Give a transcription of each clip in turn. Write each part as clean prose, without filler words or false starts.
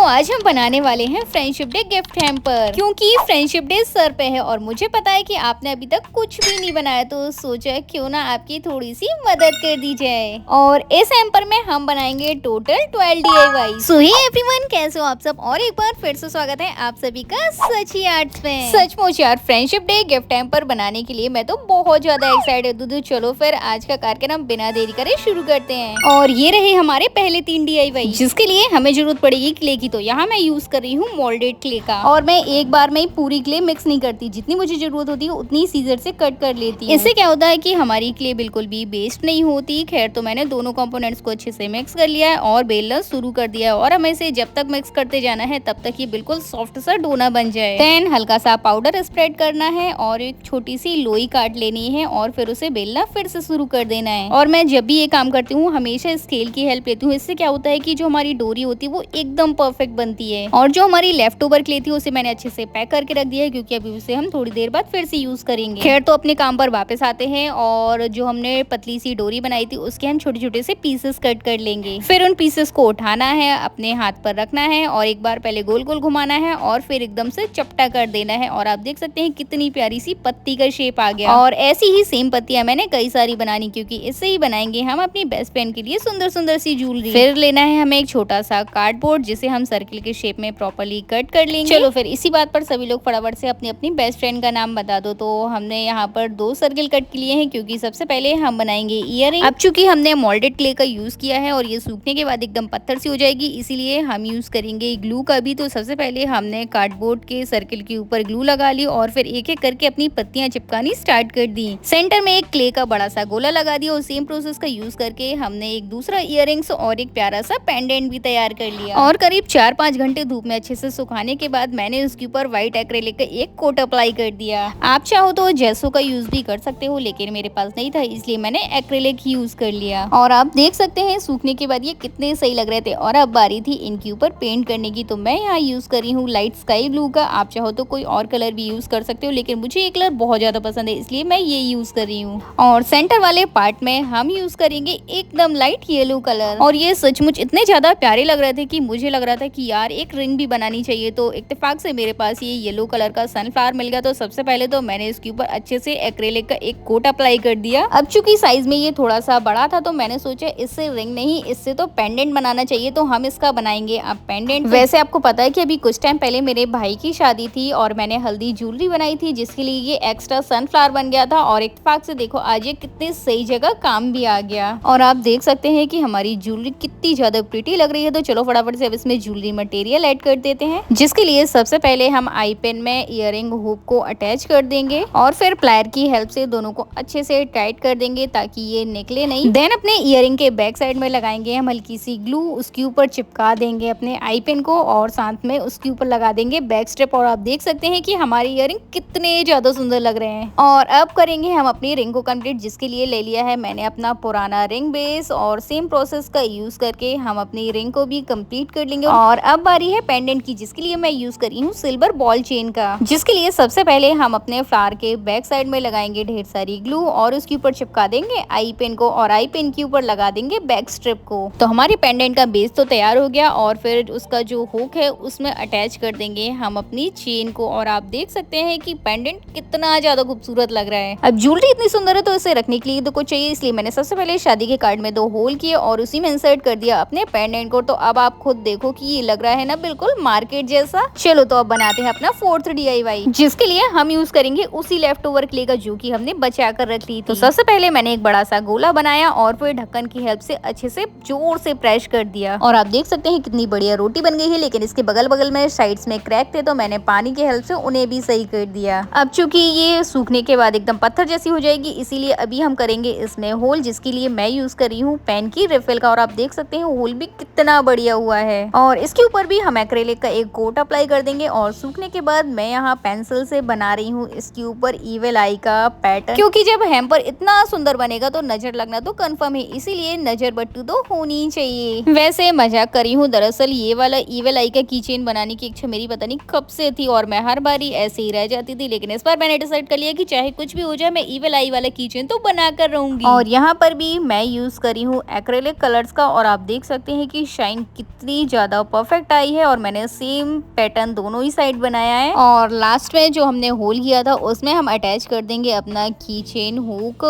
आज हम बनाने वाले हैं फ्रेंडशिप डे गिफ्ट हैम्पर। क्योंकि फ्रेंडशिप डे सर पे है और मुझे पता है कि आपने अभी तक कुछ भी नहीं बनाया, तो सोचा क्यों ना आपकी थोड़ी सी मदद कर दी जाए। और इस हैम्पर में हम बनाएंगे टोटल 12 DIY। सो हे एवरीवन, कैसे हो आप सब? और एक बार फिर से स्वागत है आप सभी का सची आर्ट्स में। सचमुच यार, फ्रेंडशिप डे गिफ्ट हैम्पर बनाने के लिए मैं तो बहुत ज्यादा एक्साइटेड हूँ। चलो फिर आज का कार्यक्रम बिना देरी करे शुरू करते हैं। और ये रहे हमारे पहले 3 DIY, जिसके लिए हमें जरूरत पड़ेगी क्ले की। तो यहाँ मैं यूज कर रही हूँ मोल्डेड क्ले का, और मैं एक बार में पूरी क्ले मिक्स नहीं करती, जितनी मुझे जरूरत होती है उतनी सीजर से कट कर लेती हूँ। इससे क्या होता है कि हमारी क्ले बिल्कुल भी वेस्ट नहीं होती। खैर, तो मैंने दोनों कंपोनेंट्स को अच्छे से मिक्स कर लिया है और बेलना शुरू कर दिया है। और हमें इसे जब तक मिक्स करते जाना है तब तक ये बिल्कुल सॉफ्ट सा डोना बन जाए। देन हल्का सा पाउडर स्प्रेड करना है और एक छोटी सी लोई काट लेनी है और फिर उसे बेलना फिर से शुरू कर देना है। और मैं जब भी ये काम करती हूँ हमेशा स्केल की हेल्प लेती हूँ। इससे क्या होता है कि जो हमारी डोरी होती है वो एकदम परफेक्ट बनती है। और जो हमारी लेफ्ट ओवर क्ले थी उसे मैंने अच्छे से पैक करके रख दिया है, क्योंकि अभी उसे हम थोड़ी देर बाद फिर से यूज करेंगे। खैर, तो अपने काम पर वापस आते हैं और जो हमने पतली सी डोरी बनाई थी उसके हम छोटे छोटे से पीसेस कट कर लेंगे। फिर उन पीसेस को उठाना है, अपने हाथ पर रखना है और एक बार पहले गोल गोल घुमाना है और फिर एकदम से चपटा कर देना है। और आप देख सकते हैं कितनी प्यारी सी पत्ती का शेप आ गया। और ऐसी ही सेम पत्तियां मैंने कई सारी बनानी, क्योंकि इससे ही बनाएंगे हम अपनी बेस्ट फ्रेंड के लिए सुंदर सुंदर सी ज्वेलरी। फिर लेना है हमें एक छोटा सा कार्डबोर्ड, जिसे हम सर्किल के शेप में प्रॉपर्ली कट कर लेंगे। चलो फिर इसी बात पर सभी लोग फटाफट से अपनी अपनी बेस्ट फ्रेंड का नाम बता दो। तो हमने यहाँ पर 2 सर्किल कट के लिए हैं, क्योंकि सबसे पहले हम बनाएंगे ईयरिंग। अब चूंकि हमने मोल्डेड क्ले का यूज किया है और ये सूखने के बाद एकदम पत्थर सी हो जाएगी, इसीलिए हम यूज करेंगे ग्लू का भी। तो सबसे पहले हमने कार्डबोर्ड के सर्किल के ऊपर ग्लू लगा ली और फिर एक एक करके अपनी पत्तियां चिपकानी स्टार्ट कर दी। सेंटर में एक क्ले का बड़ा सा गोला लगा दिया और सेम प्रोसेस का यूज करके हमने एक दूसरा ईयरिंग्स और एक प्यारा सा पेंडेंट भी तैयार कर लिया। और करीब 4-5 घंटे धूप में अच्छे से सुखाने के बाद मैंने उसके ऊपर व्हाइट एक्रेलिक का एक कोट अप्लाई कर दिया। आप चाहो तो जेसो का यूज भी कर सकते हो, लेकिन मेरे पास नहीं था इसलिए मैंने एक्रेलिक ही यूज कर लिया। और आप देख सकते हैं सूखने के बाद ये कितने सही लग रहे थे। और अब बारी थी इनके ऊपर पेंट करने की। तो मैं यहाँ यूज कर रही हूँ लाइट स्काई ब्लू का। आप चाहो तो कोई और कलर भी यूज कर सकते हो, लेकिन मुझे ये कलर बहुत ज्यादा पसंद है इसलिए मैं ये यूज कर रही हूँ। और सेंटर वाले पार्ट में हम यूज करेंगे एकदम लाइट येलो कलर। और ये सचमुच इतने ज्यादा प्यारे लग रहे थे कि मुझे लग रहा था कि यार एक रिंग भी बनानी चाहिए। तो इत्तेफाक से मेरे पास ये येलो कलर का सनफ्लावर मिल गया। तो सबसे पहले तो मैंने इसके ऊपर अच्छे से एक्रेलिक का एक कोट अप्लाई कर दिया। अब चूंकि साइज में ये थोड़ा सा बड़ा था तो मैंने सोचा इससे रिंग नहीं, इससे तो पेंडेंट बनाना चाहिए। तो हम इसका बनाएंगे अब पेंडेंट। वैसे आपको पता है कि अभी कुछ टाइम पहले मेरे भाई की शादी थी और मैंने हल्दी ज्वेलरी बनाई थी, जिसके लिए ये एक्स्ट्रा सनफ्लावर बन गया था। और इत्तेफाक से देखो आज ये कितने सही जगह काम भी आ गया। और आप देख सकते हैं कि हमारी ज्वेलरी कितनी ज्यादा प्रिटी लग रही है। तो चलो फटाफट से अब इसमें ज्वेलरी मटेरियल ऐड कर देते हैं, जिसके लिए सबसे पहले हम आई पिन में इयरिंग हुक को अटैच कर देंगे और फिर प्लायर की हेल्प से दोनों को अच्छे से टाइट कर देंगे ताकि ये निकले नहीं। देन अपने इयरिंग के बैक साइड में लगाएंगे हम हल्की सी ग्लू, उसके ऊपर चिपका देंगे अपने आई पिन को और साथ में उसके ऊपर लगा देंगे बैक स्ट्रिप। और आप देख सकते हैं कि हमारे इयरिंग कितने ज्यादा सुंदर लग रहे हैं। और अब करेंगे हम अपनी रिंग को कंप्लीट, जिसके लिए ले लिया है मैंने अपना पुराना रिंग बेस और सेम प्रोसेस का यूज करके हम अपनी रिंग को भी कंप्लीट कर लेंगे। और अब बारी है पेंडेंट की, जिसके लिए मैं यूज कर रही हूँ सिल्वर बॉल चेन का। जिसके लिए सबसे पहले हम अपने फ्लावर के बैक साइड में लगाएंगे ढेर सारी ग्लू और उसके ऊपर चिपका देंगे आई पिन को और आई पिन के ऊपर लगा देंगे बैक स्ट्रिप को। तो हमारी पेंडेंट का बेस तो तैयार हो गया और फिर उसका जो हुक है उसमें अटैच कर देंगे हम अपनी चेन को। और आप देख सकते हैं कि पेंडेंट कितना ज्यादा खूबसूरत लग रहा है। अब ज्वेलरी इतनी सुंदर है तो इसे रखने के लिए तो कुछ चाहिए, इसलिए मैंने सबसे पहले शादी के कार्ड में 2 होल किए और उसी में इंसर्ट कर दिया अपने पेंडेंट को। तो अब आप खुद देखो कि ये लग रहा है ना बिल्कुल मार्केट जैसा। चलो तो अब बनाते हैं अपना 4th DIY, जिसके लिए हम यूज करेंगे उसी लेफ्ट ओवर क्ले का जो कि हमने बचा कर रख ली थी। तो सबसे पहले मैंने एक बड़ा सा गोला बनाया और फिर ढक्कन की हेल्प से अच्छे से जोर से प्रेस कर दिया। और आप देख सकते हैं कितनी बढ़िया रोटी बन गई है, लेकिन इसके बगल बगल में साइड्स में क्रैक थे तो मैंने पानी की हेल्प से उन्हें भी सही कर दिया। अब चूंकि ये सूखने के बाद एकदम पत्थर जैसी हो जाएगी, इसीलिए अभी हम करेंगे इसमें होल, जिसके लिए मैं यूज कर रही हूँ पेन की रिफिल का। और आप देख सकते हैं होल भी कितना बढ़िया हुआ है। और इसके ऊपर भी हम एक्रेलिक का एक कोट अप्लाई कर देंगे। और सूखने के बाद मैं यहाँ पेंसिल से बना रही हूँ इसके ऊपर ईविल आई का पैटर्न, क्योंकि जब हैम्पर इतना सुंदर बनेगा तो नजर लगना तो कंफर्म है, इसीलिए नजर बट्टू तो होनी चाहिए। वैसे मजाक करी हूँ, दरअसल ये वाला ईविल आई का कीचेन बनाने की इच्छा मेरी पता नहीं कब से थी और मैं हर बारी ऐसे ही रह जाती थी, लेकिन इस बार मैंने डिसाइड कर लिया कि चाहे कुछ भी हो जाए मैं ईविल आई वाला कीचेन तो बना कर रहूंगी। और यहाँ पर भी मैं यूज करी हूँ एक्रेलिक कलर्स का और आप देख सकते हैं कि शाइन कितनी ज्यादा परफेक्ट आई है और मैंने सेम पैटर्न दोनों ही साइड बनाया है। और लास्ट में जो हमने होल किया था उसमें हम अटैच कर देंगे अपना की चेन हुक।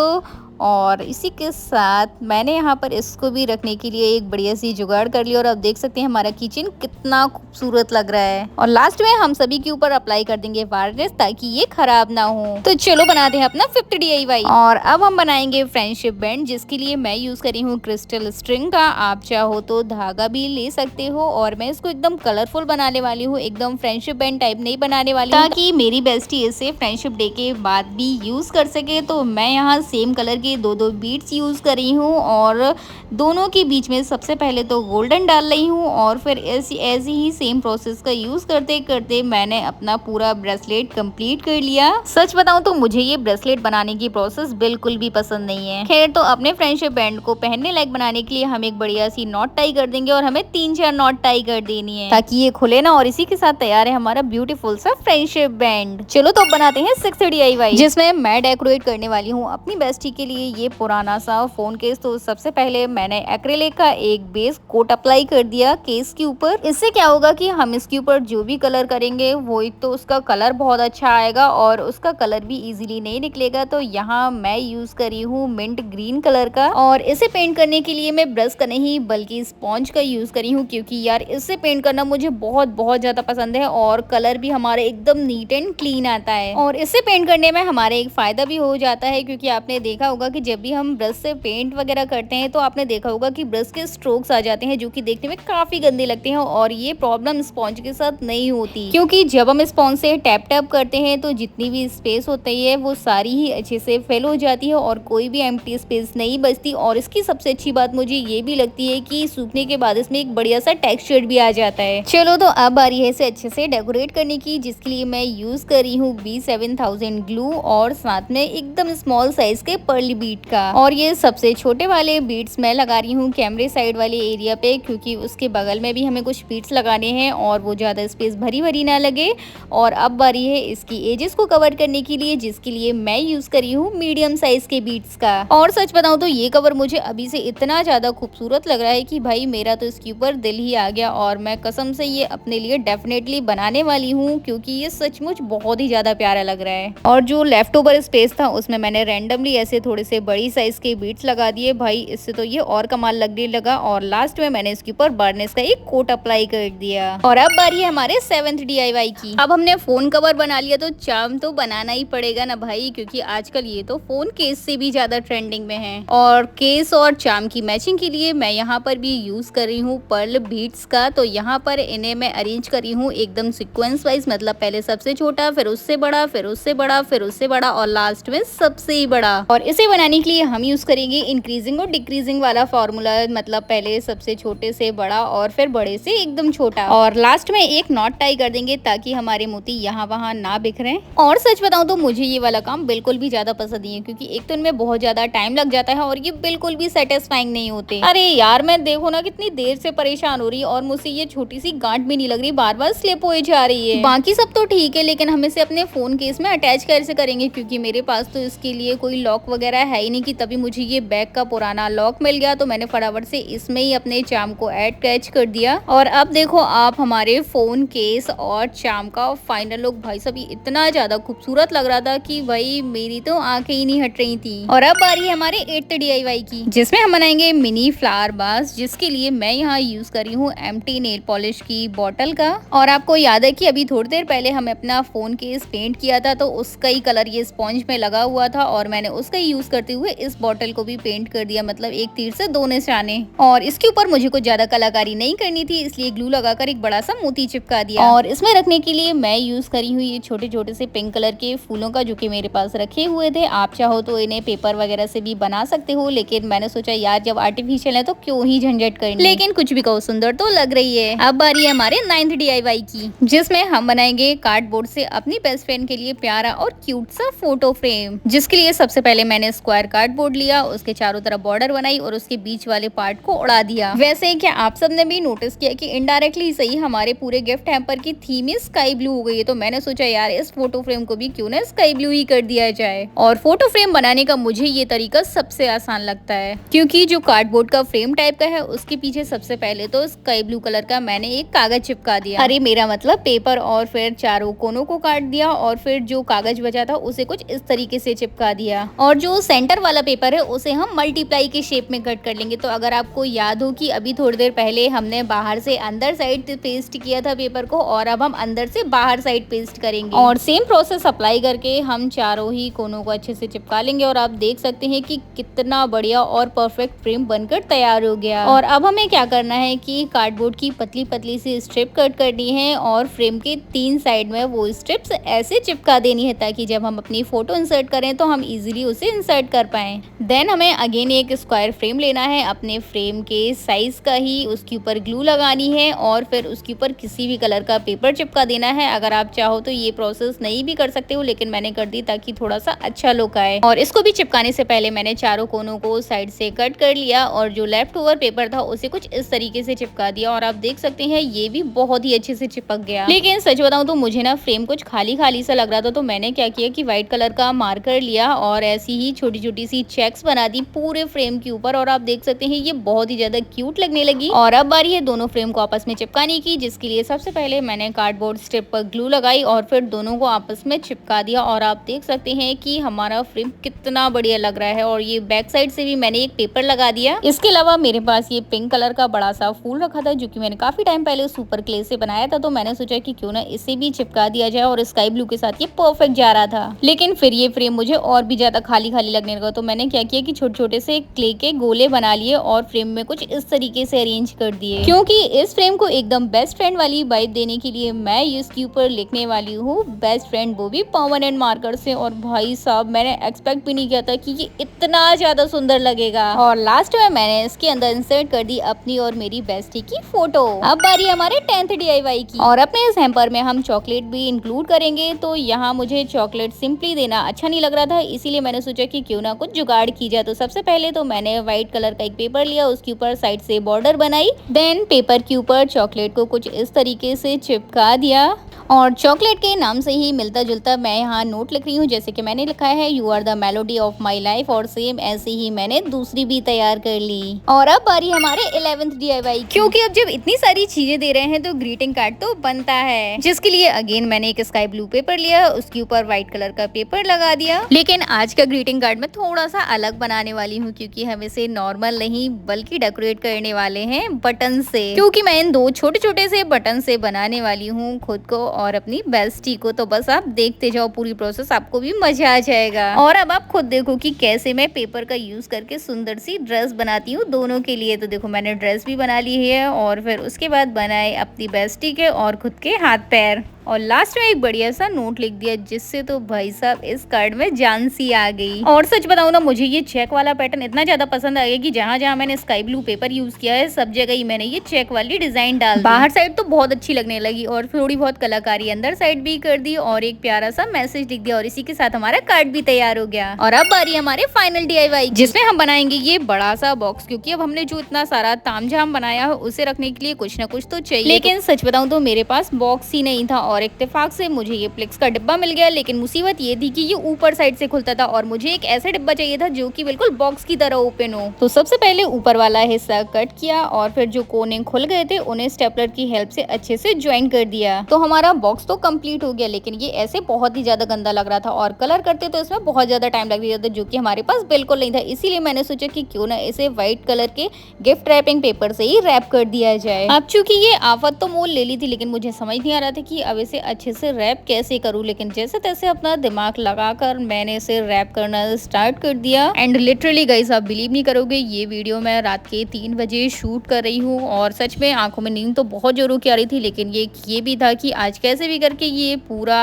और इसी के साथ मैंने यहाँ पर इसको भी रखने के लिए एक बढ़िया सी जुगाड़ कर ली और अब देख सकते हैं हमारा किचन कितना खूबसूरत लग रहा है। और लास्ट में हम सभी के ऊपर अप्लाई कर देंगे वार्निश ताकि ये खराब ना हो। तो चलो बनाते हैं अपना 5th DIY। और अब हम बनाएंगे फ्रेंडशिप बैंड, जिसके लिए मैं यूज करी हूँ क्रिस्टल स्ट्रिंग का। आप चाहो तो धागा भी ले सकते हो। और मैं इसको एकदम कलरफुल बनाने वाली हूँ, एकदम फ्रेंडशिप बैंड टाइप नहीं बनाने वाली हूँ, ताकि मेरी बेस्टी इसे फ्रेंडशिप डे के बाद भी यूज कर सके। तो मैं यहाँ सेम कलर के दो बीड्स यूज कर रही हूँ और दोनों के बीच में सबसे पहले तो गोल्डन डाल रही हूँ और फिर ऐसे ही सेम प्रोसेस का यूज करते करते मैंने अपना पूरा ब्रेसलेट कंप्लीट कर लिया। सच बताऊं तो मुझे ये ब्रेसलेट बनाने की प्रोसेस बिल्कुल भी पसंद नहीं है। खैर, तो अपने फ्रेंडशिप बैंड को पहनने लायक बनाने के लिए हम एक बढ़िया सी नॉट टाई कर देंगे और हमें 3-4 नॉट टाई कर देनी है ताकि ये खुले ना। और इसी के साथ तैयार है हमारा ब्यूटीफुल सा फ्रेंडशिप बैंड। चलो तो बनाते हैं 6th DIY, जिसमें मैं डेकोरेट करने वाली हूँ अपनी बेस्टी के लिए ये पुराना सा फोन केस। तो सबसे पहले मैंने एक्रेलिक का एक बेस कोट अप्लाई कर दिया केस के ऊपर। इससे क्या होगा कि हम इसके ऊपर जो भी कलर करेंगे वो एक तो उसका कलर बहुत अच्छा आएगा और उसका कलर भी इजीली नहीं निकलेगा। तो यहाँ मैं यूज करी हूँ मिंट ग्रीन कलर का और इसे पेंट करने के लिए मैं ब्रश का नहीं बल्कि स्पॉन्ज का यूज करी हूँ, क्योंकि यार इससे पेंट करना मुझे बहुत ज्यादा पसंद है और कलर भी हमारा एकदम नीट एंड क्लीन आता है। और इससे पेंट करने में हमारे एक फायदा भी हो जाता है, क्योंकि आपने देखा होगा कि जब भी हम ब्रश से पेंट वगैरह करते हैं तो आपने देखा होगा कि ब्रश के स्ट्रोक्स आ जाते हैं जो कि देखने में काफी गंदे लगते हैं। और ये प्रॉब्लम स्पॉन्ज के साथ नहीं होती, क्योंकि जब हम स्पॉन्ज से टैप टैप करते हैं तो जितनी भी स्पेस होती है वो सारी ही अच्छे से फिल हो जाती है और कोई भी एम्प्टी स्पेस नहीं बचती। और इसकी सबसे अच्छी बात मुझे ये भी लगती है कि सूखने के बाद इसमें एक बढ़िया सा टेक्सचर भी आ जाता है। चलो तो अब बारी है इसे अच्छे से डेकोरेट करने की, जिसके लिए मैं यूज कर रही हूँ B7000 ग्लू और साथ में एकदम स्मॉल साइज के पर्ली बीट का। और ये सबसे छोटे वाले बीट्स मैं लगा रही हूँ कैमरे साइड वाले एरिया पे, क्योंकि उसके बगल में भी हमें कुछ बीट्स लगाने हैं और वो ज्यादा स्पेस भरी ना लगे। और अब बारी है इसकी एजेस को कवर करने के लिए, जिसके लिए मैं यूज करी हूँ मीडियम साइज के बीट्स का। और सच बताऊं तो ये कवर मुझे अभी से इतना ज्यादा खूबसूरत लग रहा है कि भाई मेरा तो इसके ऊपर दिल ही आ गया और मैं कसम से ये अपने लिए डेफिनेटली बनाने वाली हूँ, क्योंकि ये सचमुच बहुत ही ज्यादा प्यारा लग रहा है। और जो लेफ्ट ओवर स्पेस था उसमें मैंने रैंडमली ऐसे थोड़े से बड़ी साइज के बीट्स लगा दिए। भाई इससे तो ये और कमाल लगने लगा। और लास्ट में मैंने इसके ऊपर बर्निश का एक कोट अप्लाई कर दिया। और अब बारी है हमारे 7th DIY की। अब हमने फोन कवर बना लिया तो चार्म तो बनाना ही पड़ेगा ना भाई, क्योंकि आजकल ये तो फोन केस से भी ज्यादा ट्रेंडिंग में है। और केस और चार्म की मैचिंग के लिए मैं यहाँ पर भी यूज कर रही हूँ पर्ल बीट्स का। तो यहाँ पर इन्हें मैं अरेंज करी हूँ एकदम सिक्वेंस वाइज, मतलब पहले सबसे छोटा, फिर उससे बड़ा, फिर उससे बड़ा, फिर उससे बड़ा और लास्ट में सबसे ही बड़ा। और इसे बनाने के लिए हम यूज करेंगे इंक्रीजिंग और डिक्रीजिंग वाला फॉर्मूला, मतलब पहले सबसे छोटे से बड़ा और फिर बड़े से एकदम छोटा। और लास्ट में एक नॉट टाई कर देंगे ताकि हमारे मोती यहाँ वहाँ ना बिखरे। और सच बताऊं तो मुझे ये वाला काम बिल्कुल भी ज्यादा पसंद नहीं है, क्योंकि एक तो इनमें बहुत ज्यादा टाइम लग जाता है और ये बिल्कुल भी सेटिस्फाइंग नहीं होते। अरे यार मैं देखो ना कितनी देर से परेशान हो रही है और मुझसे ये छोटी सी गांठ भी नहीं लग रही, बार बार स्लिप हो जा रही है। बाकी सब तो ठीक है, लेकिन हम इसे अपने फोन केस में अटैच कैसे करेंगे, क्योंकि मेरे पास तो इसके लिए कोई लॉक वगैरह है ही नहीं। कि तभी मुझे ये बैग का पुराना लॉक मिल गया तो मैंने फटाफट से इसमें ही अपने चार्म को अटैच कर दिया। और अब देखो आप हमारे फोन केस और चार्म का फाइनल लुक। भाई साहब ये इतना ज्यादा खूबसूरत लग रहा था कि भाई मेरी तो आंखें ही नहीं हट रही थी। और अब बारी है हमारे 8th DIY की, जिसमें हम बनाएंगे मिनी फ्लावर बास, जिसके लिए मैं यहाँ यूज कर रही हूँ एम्प्टी नेल पॉलिश की बोतल का। और आपको याद है कि अभी थोड़ी देर पहले हमें अपना फोन केस पेंट किया था तो उसका ही कलर ये स्पॉन्ज में लगा हुआ था और मैंने उसका ही यूज करते हुए इस बोतल को भी पेंट कर दिया, मतलब एक तीर से दो निशाने। और इसके ऊपर मुझे कुछ ज्यादा कलाकारी नहीं करनी थी, इसलिए ग्लू लगाकर एक बड़ा सा मोती चिपका दिया। और इसमें रखने के लिए मैं यूज करी हूँ ये छोटे छोटे से पिंक कलर के फूलों का, जो कि मेरे पास रखे हुए थे। आप चाहो तो इन्हें पेपर वगैरह से भी बना सकते हो, लेकिन मैंने सोचा यार जब आर्टिफिशियल है तो क्यों ही झंझट करनी। लेकिन कुछ भी कहो सुंदर तो लग रही है। अब बारी है हमारे 9th DIY की, जिसमें हम बनाएंगे कार्डबोर्ड से अपनी बेस्ट फ्रेंड के लिए प्यारा और क्यूट सा फोटो फ्रेम, जिसके लिए सबसे पहले मैंने स्क्वायर कार्डबोर्ड लिया, उसके चारों तरफ बॉर्डर बनाई और उसके बीच वाले पार्ट को उड़ा दिया। वैसे क्या आप सबने भी नोटिस किया कि इनडायरेक्टली सही हमारे पूरे गिफ्ट हैम्पर की थीम ही स्काई ब्लू हो गई है। तो मैंने सोचा यार इस फोटो फ्रेम को भी क्यों ना स्काई ब्लू ही कर दिया जाए। और फोटो फ्रेम बनाने का मुझे ये तरीका सबसे आसान लगता है, क्योंकि जो कार्डबोर्ड का फ्रेम टाइप का है उसके पीछे सबसे पहले तो स्काई ब्लू कलर का मैंने एक कागज चिपका दिया, अरे मेरा मतलब पेपर, और फिर चारों कोनों को काट दिया और फिर जो कागज बचा था उसे कुछ इस तरीके से चिपका दिया। और जो सेंटर वाला पेपर है उसे हम मल्टीप्लाई के शेप में कट कर लेंगे। तो अगर आपको याद हो कि अभी थोड़ी देर पहले हमने बाहर से अंदर साइड पेस्ट किया था पेपर को, और अब हम अंदर से बाहर साइड पेस्ट करेंगे और सेम प्रोसेस अप्लाई करके हम चारों ही कोनों को अच्छे से चिपका लेंगे। और आप देख सकते हैं कि कितना बढ़िया और परफेक्ट फ्रेम बनकर तैयार हो गया। और अब हमें क्या करना है कि कार्डबोर्ड की पतली पतली सी स्ट्रिप कट करनी है और फ्रेम के 3 साइड में वो स्ट्रिप्स ऐसे चिपका देनी है ताकि जब हम अपनी फोटो इंसर्ट करें तो हम इजीली उसे इंसर्ट कर पाएं। देन हमें अगेन एक स्क्वायर फ्रेम लेना है, अपने फ्रेम के साइज का ही, उसके ऊपर ग्लू लगानी है और फिर उसके ऊपर किसी भी कलर का पेपर चिपका देना है। अगर आप चाहो तो ये प्रोसेस नहीं भी कर सकते हो, लेकिन मैंने कर दी ताकि थोड़ा सा अच्छा लुक आए। और इसको भी चिपकाने से पहले मैंने चारों कोनों को साइड से कट कर लिया और जो लेफ्ट ओवर पेपर था उसे कुछ इस तरीके से चिपका दिया। और आप देख सकते हैं ये भी बहुत ही अच्छे से चिपक गया। लेकिन सच बताऊं तो मुझे ना फ्रेम कुछ खाली खाली सा लग रहा था, तो मैंने क्या किया कि व्हाइट कलर का मार्कर लिया और ऐसी ही छोटी छोटी सी चेक्स बना दी पूरे फ्रेम के ऊपर। और आप देख सकते हैं ये बहुत ही ज्यादा क्यूट लगने लगी। और अब बारी है दोनों फ्रेम को आपस में चिपकाने की, जिसके लिए सबसे पहले मैंने कार्डबोर्ड स्ट्रिप पर ग्लू लगाई और फिर दोनों को आपस में चिपका दिया। और आप देख सकते हैं कि हमारा फ्रेम कितना बढ़िया लग रहा है। और ये बैक साइड से भी मैंने एक पेपर लगा दिया। इसके अलावा मेरे पास ये पिंक कलर का बड़ा सा फूल रखा था जो कि मैंने काफी टाइम पहले सुपर क्ले से बनाया था, तो मैंने सोचा कि क्यों ना इसे भी चिपका दिया जाए और स्काई ब्लू के साथ ये परफेक्ट जा रहा था। लेकिन फिर ये फ्रेम मुझे और भी ज्यादा खाली खाली लगने लगा, तो मैंने क्या किया कि छोटे छोटे से क्ले के गोले बना लिए और फ्रेम में कुछ इस तरीके से अरेंज कर दिए। क्योंकि इस फ्रेम को एकदम बेस्ट फ्रेंड वाली वाइब देने के लिए मैं इसके ऊपर लिखने वाली हूँ बेस्ट फ्रेंड, वो भी परमानेंट मार्कर से। और भाई साहब मैंने एक्सपेक्ट भी नहीं किया था कि ये इतना ज्यादा सुंदर लगेगा। और लास्ट में मैंने इसके अंदर इंसर्ट कर दी अपनी और मेरी बेस्टी की फोटो। अब बारी हमारे 10th DIY की, और अपने इस हैम्पर में हम चॉकलेट भी इंक्लूड करेंगे। तो यहाँ मुझे चॉकलेट सिंपली देना अच्छा नहीं लग रहा था, इसीलिए मैंने सोचा कि क्यों ना कुछ जुगाड़ की जाए। तो सबसे पहले तो मैंने व्हाइट कलर का एक पेपर लिया, उसके ऊपर साइड से बॉर्डर बनाई, देन पेपर के ऊपर चॉकलेट को कुछ इस तरीके से चिपका दिया। और चॉकलेट के नाम से ही मिलता जुलता मैं यहाँ नोट लिख रही हूँ, जैसे कि मैंने लिखा है you are the melody of my life, और सेम ऐसे ही मैंने दूसरी भी तैयार कर ली। और अब बारी हमारे 11th DIY, क्योंकि अब जब इतनी सारी चीजें दे रहे हैं तो ग्रीटिंग कार्ड तो बनता है, जिसके लिए अगेन मैंने एक स्काई ब्लू पेपर लिया, उसके ऊपर व्हाइट कलर का पेपर लगा दिया। लेकिन आज का ग्रीटिंग कार्ड मैं थोड़ा सा अलग बनाने वाली हूँ, क्योंकि हम इसे नॉर्मल नहीं बल्कि डेकोरेट करने वाले हैं बटन से, क्योंकि मैं इन 2 छोटे छोटे से बटन से बनाने वाली हूँ खुद को और अपनी बेस्टी को। तो बस आप देखते जाओ पूरी प्रोसेस, आपको भी मजा आ जाएगा। और अब आप खुद देखो कि कैसे मैं पेपर का यूज करके सुंदर सी ड्रेस बनाती हूँ दोनों के लिए। तो देखो मैंने ड्रेस भी बना ली है और फिर उसके बाद बनाए अपनी बेस्टी के और खुद के हाथ पैर, और लास्ट में एक बढ़िया सा नोट लिख दिया, जिससे तो भाई साहब इस कार्ड में जान सी आ गई। और सच बताऊं ना, मुझे ये चेक वाला पैटर्न इतना ज्यादा पसंद आ गया कि जहाँ जहाँ मैंने स्काई ब्लू पेपर यूज किया है सब जगह ही मैंने ये चेक वाली डिजाइन डाल दी। बाहर साइड तो बहुत अच्छी लगने लगी और थोड़ी बहुत कलाकारी अंदर साइड भी कर दी और एक प्यारा सा मैसेज लिख दिया, और इसी के साथ हमारा कार्ड भी तैयार हो गया। और अब बारी हमारे फाइनल DIY, जिसमें हम बनाएंगे ये बड़ा सा बॉक्स, क्योंकि अब हमने जो इतना सारा तामझाम बनाया है उसे रखने के लिए कुछ ना कुछ तो चाहिए। लेकिन सच बताऊं तो मेरे पास बॉक्स ही नहीं था और इत्तेफाक से मुझे ये प्लेक्स का डिब्बा मिल गया। लेकिन मुसीबत ये थी कि ये ऊपर साइड से खुलता था और मुझे एक ऐसा डिब्बा चाहिए था जो कि बिल्कुल बॉक्स की तरह ओपन हो। तो सबसे पहले ऊपर वाला हिस्सा कट किया और फिर जो कोने खुल गए थे उन्हें स्टेपलर की हेल्प से अच्छे से ज्वाइन कर दिया। तो हमारा बॉक्स तो कंप्लीट हो गया, लेकिन ये ऐसे बहुत ही ज्यादा गंदा लग रहा था और कलर करते तो इसमें बहुत ज्यादा टाइम लग रहा था, जो कि हमारे पास बिल्कुल नहीं था। इसीलिए मैंने सोचा कि क्यों ना इसे व्हाइट कलर के गिफ्ट रैपिंग पेपर से ही रैप कर दिया जाए। अब चूंकि ये आफत तो मोल ले ली थी, लेकिन मुझे समझ नहीं आ रहा था कि अब इसे अच्छे से रैप कैसे करूं। लेकिन जैसे तैसे अपना दिमाग लगाकर मैंने इसे रैप करना स्टार्ट कर दिया। एंड लिटरली गाइस आप बिलीव नहीं करोगे, ये वीडियो मैं रात के 3 बजे शूट कर रही हूँ और सच में आंखों में नींद तो बहुत जोरों की आ रही थी। लेकिन ये भी था कि आज कैसे भी करके ये पूरा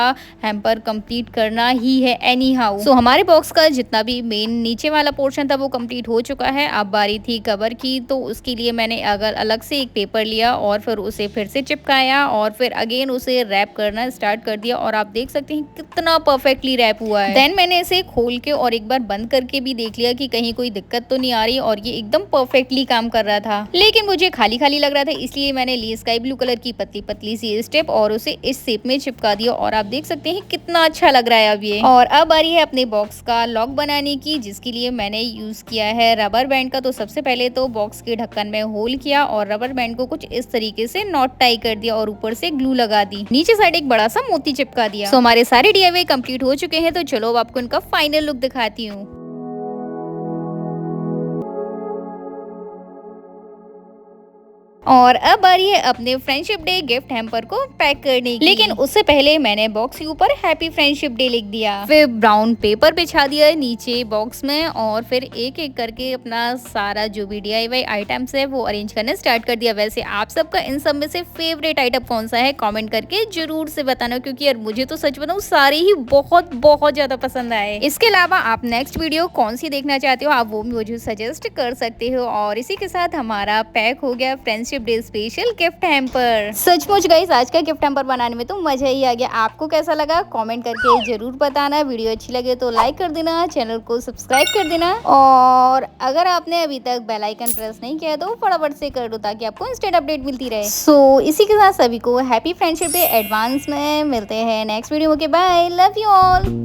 हैम्पर कंप्लीट करना ही है एनी हाउ। सो हमारे बॉक्स का जितना भी मेन नीचे वाला पोर्शन था वो कंप्लीट हो चुका है। अब बारी थी कवर की, तो उसके लिए मैंने अगर अलग से एक पेपर लिया और फिर उसे फिर से चिपकाया और फिर अगेन उसे रैप रैप करना स्टार्ट कर दिया और आप देख सकते हैं कितना परफेक्टली रैप हुआ है। देन मैंने इसे खोल के और एक बार बंद करके भी देख लिया कि कहीं कोई दिक्कत तो नहीं आ रही, और ये एकदम परफेक्टली काम कर रहा था। लेकिन मुझे खाली खाली लग रहा था, इसलिए मैंने ली स्काई ब्लू कलर की पतली पतली सी स्टेप और उसे इस शेप में चिपका दिया और आप देख सकते हैं कितना अच्छा लग रहा है अब ये। और अब बारी है अपने बॉक्स का लॉक बनाने की, जिसके लिए मैंने यूज किया है रबर बैंड का। तो सबसे पहले तो बॉक्स के ढक्कन में होल किया और रबर बैंड को कुछ इस तरीके से नॉट टाई कर दिया और ऊपर से ग्लू लगा दी। नीचे साइड एक बड़ा सा मोती चिपका दिया। सो हमारे सारे DIY कंप्लीट हो चुके हैं। तो चलो अब आपको इनका फाइनल लुक दिखाती हूँ। और अब बारी है अपने फ्रेंडशिप डे गिफ्ट हैम्पर को पैक करने की। लेकिन उससे पहले मैंने बॉक्स के ऊपर हैप्पी फ्रेंडशिप डे लिख दिया, फिर ब्राउन पेपर बिछा दिया नीचे बॉक्स में, और फिर एक एक करके अपना सारा जो भी DIY आइटम्स है वो अरेंज करना स्टार्ट कर दिया। वैसे आप सबका इन सब में से फेवरेट आइटम कौन सा है कमेंट करके जरूर से बताना, क्योंकि यार मुझे तो सच बताऊं सारे ही बहुत बहुत ज्यादा पसंद आए। इसके अलावा आप नेक्स्ट वीडियो कौन सी देखना चाहते हो आप वो भी मुझे सजेस्ट कर सकते हो। और इसी के साथ हमारा पैक हो गया friends day special gift hamper. सचमुच गाइस आज का गिफ्ट हैम्पर बनाने में तो मजा ही आ गया। आपको कैसा लगा कमेंट करके जरूर बताना। वीडियो अच्छी लगे तो लाइक कर देना, चैनल को सब्सक्राइब कर देना, और अगर आपने अभी तक बेल आइकन प्रेस नहीं किया तो फटाफट से कर दो ताकि आपको इंस्टेंट अपडेट मिलती रहे। सो इसी के साथ सभी को हैप्पी फ्रेंडशिप डे एडवांस में। मिलते हैं नेक्स्ट वीडियो के। Bye, love you all.